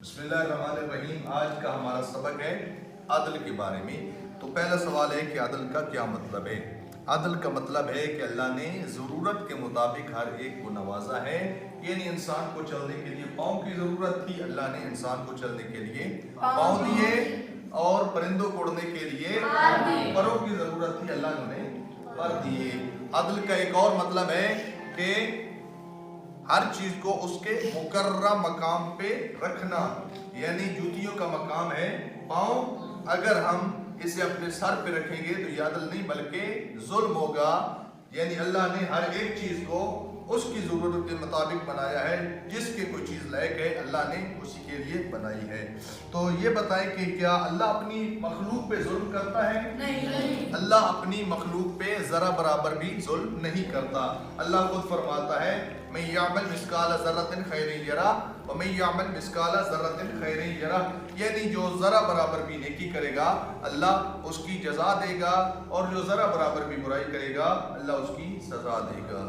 बिस्मिल्लाहिर्रहमानिर्रहीम। आज का हमारा सबक है अदल के बारे में। तो पहला सवाल है कि अदल का क्या मतलब है। अदल का मतलब है कि अल्लाह ने ज़रूरत के मुताबिक हर एक को नवाजा है। यानी इंसान को चलने के लिए पाँव की ज़रूरत थी, अल्लाह ने इंसान को चलने के लिए पाँव दिए, और परिंदों को उड़ने के लिए परों की ज़रूरत थी, अल्लाह ने उन्हें पर दिए। अदल का एक और मतलब है कि हर चीज को उसके मुकर्रर मकाम पे रखना। यानी जूतियों का मकाम है पाँव, अगर हम इसे अपने सर पे रखेंगे तो ये अदल नहीं बल्कि जुल्म होगा। यानी अल्लाह ने हर एक चीज को उसकी जरूरत के मुताबिक बनाया है। जिसके कोई चीज लायक है अल्लाह ने उसी के लिए बनाई है। तो ये बताएं कि क्या अल्लाह अपनी मखलूक पे जुल्म करता है? नहीं। अल्लाह अपनी मखलूक पे जरा बराबर भी जुल्म नहीं करता। अल्लाह खुद फरमाता है मैं यामल मिस्काल ज़र्रतिन खैरिन यरा व मैं यामल मिस्काल ज़र्रतिन खैरिन यरा। यानी जो जरा बराबर भी नेकी करेगा अल्लाह उसकी जजा देगा, और जो जरा बराबर भी बुराई करेगा अल्लाह उसकी सजा देगा।